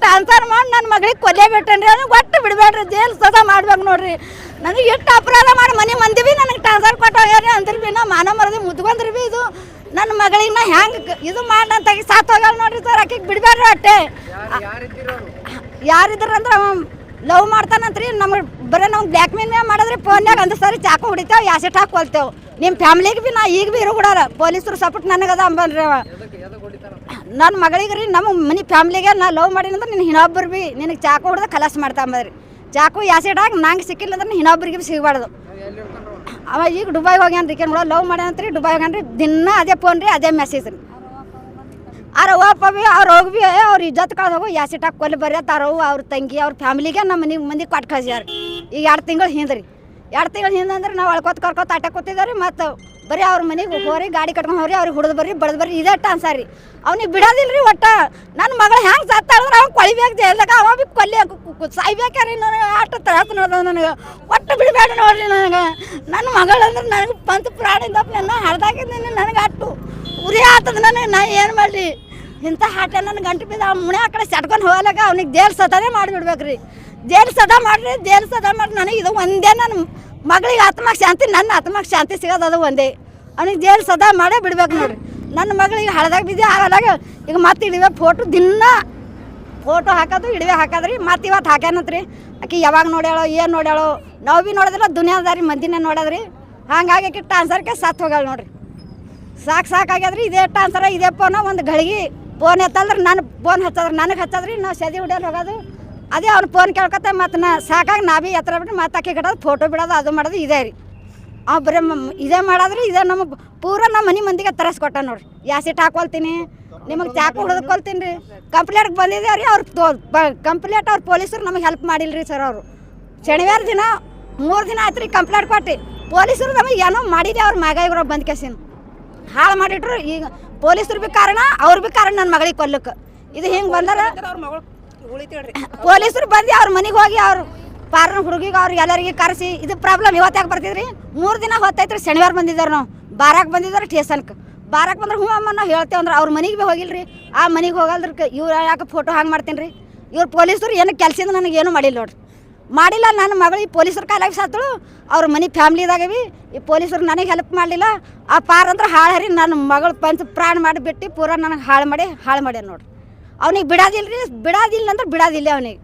Transfer ಮಾಡಿ ನನ್ನ ಮಗಳಿಗೆ ಕೊಲೆ ಬಿಟ್ಟನ್ರಿ, ನನಗೆ ಒಟ್ಟು ಬಿಡಬೇಡ್ರಿ, ಜೈಲು ಸದಾ ಮಾಡ್ಬೇಕು ನೋಡ್ರಿ. ನನಗೆ ಎಷ್ಟು ಅಪರಾಧ ಮಾಡಿ ಮನೆ ಮಂದಿ ಭೀ ನನಗೆ ಟ್ರಾನ್ಸ್ಫರ್ ಕೊಟ್ಟು ಹೋಗ್ಯಾರಿ ಅಂದ್ರೆ ಭೀ ನಾ ಮಾನ ಮರದಿ ಮುದ್ಕೊಂಡ್ರಿ ಭೀ ಇದು ನನ್ನ ಮಗಳಿಗೆ ನಾ ಹೆಂಗೆ ಇದು ಮಾಡಿ ಅಂತ ಸಾತ್ ಹೋಗ್ಯಾಳ ನೋಡ್ರಿ ಸರ್. ಆಕೆಗೆ ಬಿಡಬೇಡ್ರಿ ಅಟ್ಟೆ. ಯಾರಿದ್ರು ಅಂದ್ರೆ ಅವ ಲವ್ ಮಾಡ್ತಾನಂತ್ರಿ, ನಮಗೆ ಬರೀ ನಾವು ಬ್ಲ್ಯಾಕ್ ಮೇಲ್ ಮಾಡಿದ್ರೆ ಫೋನ್ಯಾಗ ಅಂದ ಸರಿ ಚಾಕು ಹೊಡಿತೇವೆ, ಯಾಸೆಟ್ ಹಾಕೊಳ್ತೇವೆ. ನಿಮ್ಮ ಫ್ಯಾಮ್ಲಿಗೆ ಭೀ ನಾ ಈಗ ಭೀ ಇರೋ ಬಿಡೋರ ಪೊಲೀಸರು ಸಪೋರ್ಟ್ ನನಗದ ಅಂಬಲ್ರಿ ಅವ. ನನ್ನ ಮಗಳಿಗೆ ರೀ ನಮ್ಮ ಮನೆ ಫ್ಯಾಮ್ಲಿಗೆ ನಾ ಲವ್ ಮಾಡೀನಂದ್ರೆ ನಿನ್ನ ಇನ್ನೊಬ್ಬರು ಭೀ ನಿನಗೆ ಚಾಕು ಹೊಡೆದ ಖಲಾಸ್ ಮಾಡ್ತಾ ಅಂಬದ್ರಿ. ಚಾಕು ಯಾಸೆಟ್ ಹಾಕಿ ನಂಗೆ ಸಿಕ್ಕಿಲ್ಲ ಅಂದ್ರೆ ಇನ್ನೊಬ್ಬರಿಗೆ ಭೀ ಸಿಗಬಾರ್ದು. ಅವ ಈಗ ದುಬೈಗೆ ಹೋಗ್ಯಾನ್ರಿ, ಕೂಡ ಲವ್ ಮಾಡ್ಯಾನಂತ್ರಿ, ದುಬೈ ಹೋಗ್ಯಾನ್ರಿ. ದಿನ ಅದೇ ಫೋನ್ ರೀ, ಅದೇ ಮೆಸೇಜ್ ರೀ. ಅವ್ರವ್ವಪ್ಪ ಭೀ ಅವ್ರು ಹೋಗಿ ಅವ್ರು ಇಜ್ಜತ್ ಕಳ್ದು ಹೋಗು ಯಾಸಿಟ್ ಹಾಕಿ ಕೊಲ್ಲಿ ಬರ್ರಿ ತಾರವ್ವ ಅವ್ರ ತಂಗಿ ಅವ್ರ ಫ್ಯಾಮಿಲಿಗೆ ನಮ್ಮ ಮನೆ ಮಂದಿ ಕೊಟ್ಟು ಕಳ್ಸ್ಯಾರ. ಈಗ 2 ತಿಂಗಳು ಹಿಂದೆ ರೀ, 2 ತಿಂಗಳು ಹಿಂದೆ ಅಂದ್ರೆ ನಾವು ಅಳ್ಕೊತ ಕರ್ಕೊತ ಆಟ ಕೂತಿದ್ದೇವೆ ರೀ. ಮತ್ತು ಬರೀ ಅವ್ರ ಮನೆಗೆ ಹೋರಿ ಗಾಡಿ ಕಟ್ಕೊಂಡು ಹೋರಿ ಅವ್ರಿಗೆ ಹುಡ್ದು ಬರ್ರಿ ಬಡ್ದು ಬರ್ರಿ ಇದೇ ಟಾನ್ಸ ರೀ. ಅವ್ನಿಗೆ ಬಿಡೋದಿಲ್ಲ ರೀ ಒಟ್ಟು. ನನ್ನ ಮಗಳು ಹೆಂಗೆ ಸತ್ತಾಳಿದ್ರೆ ಅವ್ನು ಕೊಳಿಬೇಕು ಜೈಲ್ದಾಗ, ಅವ ಭೀ ಕೊಲ್ಲಿ ಸಾಯ್ಬೇಕಾರಿ. ನನಗೆ ಆಟ ತರತ್ತು ನೋಡ್ದ ನನಗೆ ಒಟ್ಟು ಬಿಡಬೇಡ ನೋಡ್ರಿ. ನನಗೆ ನನ್ನ ಮಗಳಂದ್ರೆ ನನಗೆ ಪಂಚ ಪ್ರಾಣಿಂದಪ್ಪ ನನ್ನ ಹಡ್ದಾಕಿದ್ದೀನಿ. ನನಗೆ ಅಟ್ಟು ಉರಿ ಆತದ ನನಗೆ. ನಾ ಏನು ಮಾಡಲಿ ಇಂಥ ಹಾಟ ನನ್ನ ಗಂಟು ಬಿದ್ದ ಮುಣೆ ಆ ಕಡೆ ಸಟ್ಕೊಂಡು ಹೋಗ್ಲಾಗ ಅವ್ನಿಗೆ ಜೈಲು ಸದಾನೇ ಮಾಡಿಬಿಡ್ಬೇಕು ರೀ. ಜೈಲು ಸದಾ ಮಾಡಿರಿ, ಜೈಲು ಸದಾ ಮಾಡಿ. ನನಗೆ ಇದು ಒಂದೇ ನನ್ನ ಮಗಳಿಗೆ ಆತ್ಮಕ್ಕೆ ಶಾಂತಿ, ನನ್ನ ಆತ್ಮಕ್ಕೆ ಶಾಂತಿ ಸಿಗೋದು ಅದು ಒಂದೇ. ಅವ್ನಿಗೆ ಜೈಲು ಸದಾ ಮಾಡೇ ಬಿಡ್ಬೇಕು ನೋಡ್ರಿ. ನನ್ನ ಮಗಳಿಗೆ ಹಳದಾಗ ಬಿದ್ದಿ ಆಗಲಾಗ ಈಗ ಮತ್ತೆ ಇಡಿವೆ ಫೋಟೋ ದಿನ ಫೋಟೋ ಹಾಕೋದು ಇಡಿವೆ ಹಾಕೋದ್ರಿ. ಮತ್ತೆ ಇವತ್ತು ಹಾಕ್ಯಾನಂತ್ರಿ. ಆಕೆ ಯಾವಾಗ ನೋಡ್ಯಾಳೋ ಏನು ನೋಡ್ಯಾಳೋ ನಾವು ಭೀ ನೋಡೋದಿಲ್ಲ, ದುನಿಯಾದಾರಿ ಮಂದಿನೇ ನೋಡೋದ್ರಿ. ಹಾಗಾಗಿ ಆಕೆ ಟ್ರಾನ್ಸ್ಫರ್ಗೆ ಸತ್ತು ಹೋಗ್ಯಾಳ ನೋಡ್ರಿ. ಸಾಕಾಗ್ಯದ್ರಿ. ಇದೇ ಟ್ರಾನ್ಸ್ಫರ್ ಇದೇ ಫೋನ ಒಂದು ಗಳಿಗೆ ಫೋನ್ ಎತ್ತಲ್ರಿ ನಾನು ಫೋನ್ ಹಚ್ಚದ್ರಿ, ನನಗೆ ಹಚ್ಚದ್ರಿ. ನಾವು ಸದಿ ಹೊಡ್ಯಾರ ಹೋಗೋದು ಅದೇ ಅವ್ನು ಫೋನ್ ಕೇಳ್ಕೊತ ಮತ್ತು ನಾ ಸಾಕಾಗಿ ನಾ ಭೀ ಎತ್ತರ ಬಿಟ್ಟು ಮತ್ತೆ ಆಕೆ ಕಟ್ಟೋದು ಫೋಟೋ ಬಿಡೋದು ಅದು ಮಾಡೋದು ಇದೇ ರೀ. ಬರೀ ಇದೇ ಮಾಡೋದ್ರಿ. ಇದೇ ನಮಗೆ ಪೂರ ನಮ್ಮ ಮನೆ ಮಂದಿಗೆ ತರಿಸ್ಕೊಟ್ಟ ನೋಡ್ರಿ. ಯಾಸಿಟ್ ಹಾಕೊಳ್ತೀನಿ, ನಿಮಗೆ ಚಾಕು ಹೊಡೆದ್ಕೊಳ್ತೀನಿ ರೀ. ಕಂಪ್ಲೇಂಟ್ಗೆ ಬಂದಿದೆ ರೀ. ಅವ್ರು ಕಂಪ್ಲೇಂಟ್ ಅವ್ರು ಪೊಲೀಸರು ನಮಗೆ ಹೆಲ್ಪ್ ಮಾಡಿಲ್ಲ ರೀ ಸರ್. ಅವರು ಶನಿವಾರ ದಿನ 3 ದಿನ ಆಯ್ತು ರೀ ಕಂಪ್ಲೇಂಟ್ ಕೊಟ್ಟು. ಪೊಲೀಸರು ನಮಗೆ ಏನೋ ಮಾಡಿದೆ ಅವ್ರ ಮಗ ಇವ್ರು ಬಂದು ಕೆಸಿನ ಹಾಳು ಮಾಡಿಟ್ರು. ಈಗ ಪೊಲೀಸರು ಭೀ ಕಾರಣ, ಅವ್ರು ಭೀ ಕಾರಣ ನನ್ನ ಮಗಳಿಗೆ ಕೊಲ್ಲಕ್ಕೆ. ಇದು ಹಿಂಗೆ ಬಂದಾರ ಪೊಲೀಸರು ಬಂದು ಅವ್ರ ಮನೆಗೆ ಹೋಗಿ ಅವ್ರು ಪಾರ್ನ ಹುಡುಗಿಗೆ ಅವ್ರಿಗೆ ಎಲ್ಲರಿಗೆ ಕರೆಸಿ ಇದು ಪ್ರಾಬ್ಲಮ್ ಇವತ್ತಾಗ ಬರ್ತಿದ್ರಿ. 3 ದಿನ ಹೊತ್ತೈತ್ರಿ. ಶನಿವಾರ ಬಂದಿದ್ದಾರೆ, ನಾವು ಬಾರಾಕ್ ಬಂದಿದ್ದಾರೆ ಸ್ಟೇಷನ್ಗೆ. ಬಾರಾಕ್ ಬಂದ್ರೆ ಹ್ಞೂ ಅಮ್ಮ ನಾವು ಹೇಳ್ತೇವೆ ಅಂದ್ರೆ ಅವ್ರ ಮನೆಗೆ ಭೀ ಹೋಗಿಲ್ಲ ರೀ. ಆ ಮನೆಗೆ ಹೋಗಲ್ರಿ. ಇವ್ರು ಯಾಕೆ ಫೋಟೋ ಹಂಗೆ ಮಾಡ್ತೀನಿ ರೀ. ಇವ್ರು ಪೊಲೀಸರು ಏನು ಕೆಲಸದಿಂದ ನನಗೇನು ಮಾಡಿಲ್ಲ ನೋಡ್ರಿ. ಮಾಡಿಲ್ಲ. ನನ್ನ ಮಗಳು ಈ ಪೊಲೀಸರ ಕಾಲಾಗಿ ಸತ್ತಳು. ಅವ್ರ ಮನೆ ಫ್ಯಾಮ್ಲಿದಾಗ ಭೀ ಈ ಪೊಲೀಸರು ನನಗೆ ಹೆಲ್ಪ್ ಮಾಡಲಿಲ್ಲ. ಆ ಪಾರ್ ಅಂದ್ರೆ ಹಾಳು ಹರಿ ನನ್ನ ಮಗಳು ಪಂಚ ಪ್ರಾಣ ಮಾಡಿಬಿಟ್ಟು ಪೂರ ನನಗೆ ಹಾಳು ಮಾಡ್ಯಾನ ನೋಡ್ರಿ. ಅವ್ನಿಗೆ ಬಿಡೋದಿಲ್ಲ ರೀ. ಬಿಡೋದಿಲ್ಲ ಅಂದ್ರೆ ಬಿಡೋದಿಲ್ಲ. ಅವ್ನಿಗೆ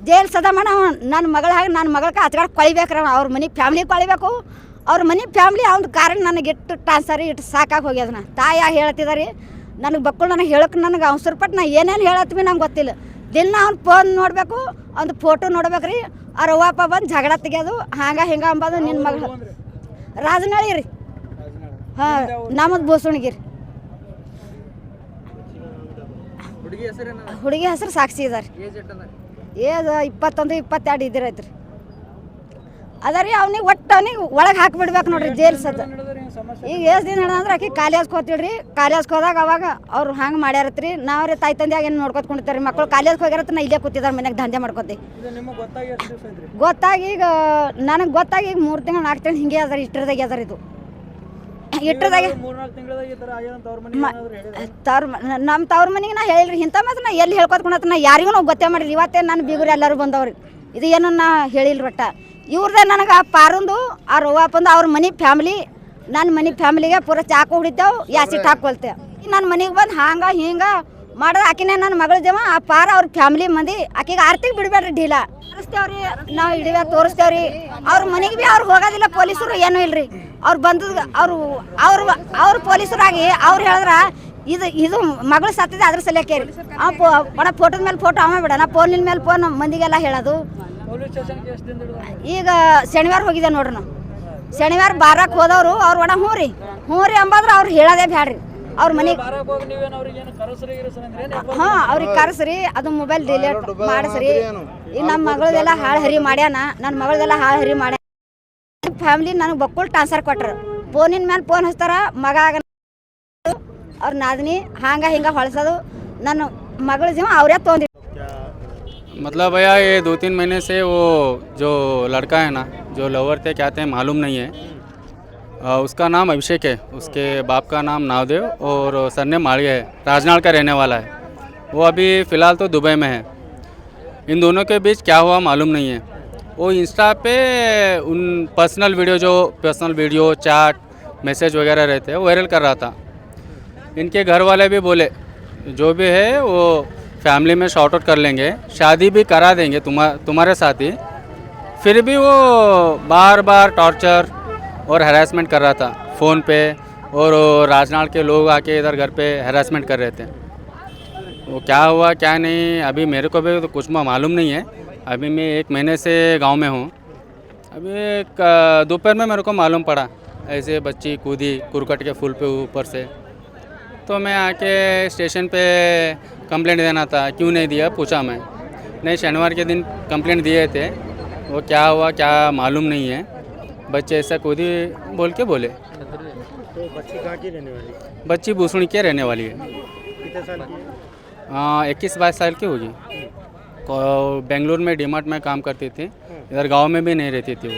ಜೈಲು ಸದಾ ಮಾಡ. ನನ್ನ ಮಗಳ ಹಾಗೆ ನನ್ನ ಮಗಳಿಗೆ ಆಚಗಡೆ ಕೊಳಿಬೇಕ್ರಿ. ಅವ್ರ ಮನೆ ಫ್ಯಾಮ್ಲಿ ಕೊಳಿಬೇಕು. ಅವ್ರ ಮನೆ ಫ್ಯಾಮ್ಲಿ ಅವ್ನ ಕಾರಣ ನನಗೆ ಇಟ್ಟು ಟ್ರಾನ್ಸ್ಫರ್ ಇಟ್ಟು ಸಾಕಾಗಿ ಹೋಗ್ಯದನ. ತಾಯಿ ಹೇಳ್ತಿದಾರೆ ನನಗೆ ಬಕ್ಕಳು ನನಗೆ ಹೇಳಕ್ಕೆ ನನಗೆ ಅವಸರ ಪಟ್ಟು ನಾ ಏನೇನು ಹೇಳತ್ವಿ ನಂಗೆ ಗೊತ್ತಿಲ್ಲ. ದಿನ ಅವ್ನು ಫೋನ್ ನೋಡಬೇಕು, ಒಂದು ಫೋಟೋ ನೋಡ್ಬೇಕು ರೀ. ಅವ್ರ ಅವ್ವಪ್ಪ ಬಂದು ಜಗಳ ತೆಗಿಯೋದು ಹಿಂಗೆ ಅಂಬೋದು. ನಿನ್ನ ಮಗಳು ರಾಜನಹಳ್ಳಿ ರೀ. ಹಾಂ ನಮ್ಮದು ಬೋಸಣಿಗೆ ರೀ. ಹುಡುಗಿ ಹೆಸರು ಸಾಕ್ಷಿ ಇದಾರೆ. ಏಜ್ 21 22 ಇದ್ರೈತೆ ರೀ. ಅದ ರೀ. ಅವ್ನಿಗೆ ಒಟ್ಟು ಅವ್ನಿಗೆ ಒಳಗೆ ಹಾಕಿಬಿಡ್ಬೇಕು ನೋಡ್ರಿ ಜೈಲು ಸದ. ಈಗ ಎಷ್ಟು ದಿನ ಅಂದ್ರೆ ಆಕೆ ಕಾಲೇಜ್ಗೆ ಹೋಗ್ತಿಳ್ರಿ. ಕಾಲೇಜ್ಗೆ ಹೋದಾಗ ಅವಾಗ ಅವ್ರು ಹಂಗೆ ಮಾಡ್ಯಾರತ್ರಿ. ನಾವು ರೀ ತಾಯಿ ತಂದೆಯಾಗ ಏನು ನೋಡ್ಕೊತ್ಕೊಂಡಿರ್ತಾರೆ. ಮಕ್ಕಳು ಕಾಲೇಜ್ಗೆ ಹೋಗ್ಯಾರತ್ತ ನಾ ಇಲ್ಲೇ ಕೂತಿದ್ದಾರೆ ಮನ್ಯಾಗ ದಂಧೆ ಮಾಡ್ಕೊತಿ. ಗೊತ್ತಾಗಿ ಈಗ ನನಗೆ ಗೊತ್ತಾಗಿ ಈಗ 3 ತಿಂಗಳು 4 ತಿಂಗಳು ಹಿಂಗೆ ಅದಾರ. ಇಷ್ಟರದಾಗೆ ಅದಾರ. ಇದು ಇಟ್ಟರದಾಗ ನಮ್ಮ ತವ್ರ ಮನೆಗೆ ನಾ ಹೇಳಿರಿ ಇಂಥ ಮಾತ್ರ ನಾ ಎಲ್ಲಿ ಹೇಳ್ಕೊತ್ಕೊಂಡತ್ತ. ನಾ ಯಾರಿಗೂ ನಾವು ಗೊತ್ತೇ ಮಾಡಿರಿ. ಇವತ್ತೇ ನನ್ನ ಬೀಗರು ಎಲ್ಲರೂ ಬಂದವ್ರಿ. ಇದು ಏನೋ ನಾ ಹೇಳಿಲ್ಲ ಒಟ್ಟ. ಇವ್ರದ್ದೇ ನನಗೆ ಆ ಪಾರೊಂದು ಅವ್ರ ಅವ್ವಪ್ಪಂದು ಅವ್ರ ಮನೆ ಫ್ಯಾಮ್ಲಿ ನನ್ನ ಮನೆ ಫ್ಯಾಮ್ಲಿಗೆ ಪೂರ ಚಾಕು ಹೊಡಿತೇವೆ, ಯಾಸಿಟ್ ಹಾಕೊಳ್ತೇವೆ. ನನ್ನ ಮನೆಗೆ ಬಂದು ಹಂಗೆ ಹಿಂಗೆ ಮಾಡೋದು. ಆಕಿನೇ ನನ್ನ ಮಗಳ ಜಮ. ಆ ಪಾರ ಅವ್ರ ಫ್ಯಾಮ್ಲಿ ಮಂದಿ ಆಕೆಗೆ ಆರ್ತಿಗೆ ಬಿಡಬೇಡ್ರಿ. ಢೀಲ ತೋರಿಸ್ತೇವ್ರಿ ನಾವು ಇಡಿವೆ ತೋರಿಸ್ತೇವ್ರಿ. ಅವ್ರ ಮನೆಗೆ ಭೀ ಅವ್ರು ಹೋಗೋದಿಲ್ಲ. ಪೊಲೀಸರು ಏನೂ ಇಲ್ರಿ. ಅವ್ರು ಬಂದು ಅವ್ರ ಪೊಲೀಸರಾಗಿ ಅವ್ರು ಹೇಳಿದ್ರ ಇದು ಮಗಳು ಸತ್ತಿದೆ ಅದ್ರ ಸಲಕ್ಕೆ ರೀ. ಒಣ ಫೋಟೋದ ಮೇಲೆ ಫೋಟೋ ಅವ ಬಿಡ. ನಾ ಫೋನಿನ ಮೇಲೆ ಫೋನ್ ಮಂದಿಗೆಲ್ಲ ಹೇಳೋದು. ಈಗ ಶನಿವಾರ ಹೋಗಿದ್ದೆ ನೋಡ್ರಿ. ನಾವು ಶನಿವಾರ ಬಾರಾಕ್ ಹೋದವರು ಅವ್ರು ಒಣ ಹ್ಞೂ ರೀ ಅಂಬಾದ್ರೆ ಅವ್ರು ಹೇಳೋದೇ ಬ್ಯಾಡ್ರಿ. ಅವ್ರ ಮನೆಗೆ ಹಾಂ ಅವ್ರಿಗೆ ಕರೆಸ್ರಿ. ಅದು ಮೊಬೈಲ್ ಡಿಲೀಟ್ ಮಾಡಿಸ್ರಿ. ಈಗ ನಮ್ಮ ಮಗಳದೆಲ್ಲ ಹಾಳು ಹರಿ ಮಾಡ್ಯಾನ. ನನ್ನ ಮಗಳದೆಲ್ಲ ಹಾಳು ಹರಿ ಮಾಡ್ಯಾನ. ಫ್ಯಾಮ್ಲಿ ನನಗೆ ಬಕ್ಕುಲ್ ಟ್ರಾನ್ಸ್ಫರ್ ಕೊಟ್ರು. ಫೋನಿನ ಮೇಲೆ ಫೋನ್ ಹಚ್ತಾರ. ಮಗ ಆಗ ಅವ್ರ ನಾದಿನಿ ಹಿಂಗೆ ಹೊಳ್ಸೋದು. ನನ್ನ ಮಗಳ ಜೀವ ಅವರೇ ತೊಗೊಂಡಿ. मतलब भैया ये 2-3 महीने से वो जो लड़का है ना, जो लवर थे क्या थे मालूम नहीं है। उसका नाम अभिषेक है, उसके बाप का नाम नावदेव और सरनेम माड़िया है। राजनाड़ का रहने वाला है वो। अभी फ़िलहाल तो दुबई में है। इन दोनों के बीच क्या हुआ मालूम नहीं है। वो इंस्टा पे उन पर्सनल वीडियो चैट मैसेज वगैरह रहते हैं वो वायरल कर रहा था। इनके घर वाले भी बोले जो भी है वो फैमिली में शॉर्ट आउट कर लेंगे, शादी भी करा देंगे तुम्हारे साथ ही। फिर भी वो बार बार टॉर्चर और हरासमेंट कर रहा था फ़ोन पे, और राजनाड़ के लोग आके इधर घर पे हरासमेंट कर रहे थे। वो क्या हुआ क्या नहीं अभी मेरे को भी तो कुछ मालूम नहीं है। अभी मैं 1 महीने से गांव में हूँ। अभी दोपहर में मेरे को मालूम पड़ा ऐसे बच्ची कूदी कुरकट के फूल पे ऊपर से। तो मैं आके स्टेशन पे कंप्लेंट देना था, क्यों नहीं दिया पूछा मैं। नहीं, शनिवार के दिन कंप्लेंट दिए थे, वो क्या हुआ क्या मालूम नहीं है। बच्चे ऐसा कूदी बोल के बोले। तो बच्ची कहाँ की रहने वाली? बच्ची भूसुड़ी के रहने वाली है। कितने साल की है? 21-22 साल की होगी। बेंगलुरु में डीमार्ट में काम करती थी, इधर गांव में भी नहीं रहती थी वो।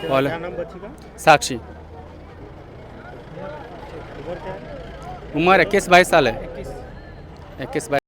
क्या नाम बच्ची का? साक्षी। उम्र क्या है? उम्र 21-22 साल है। 21-22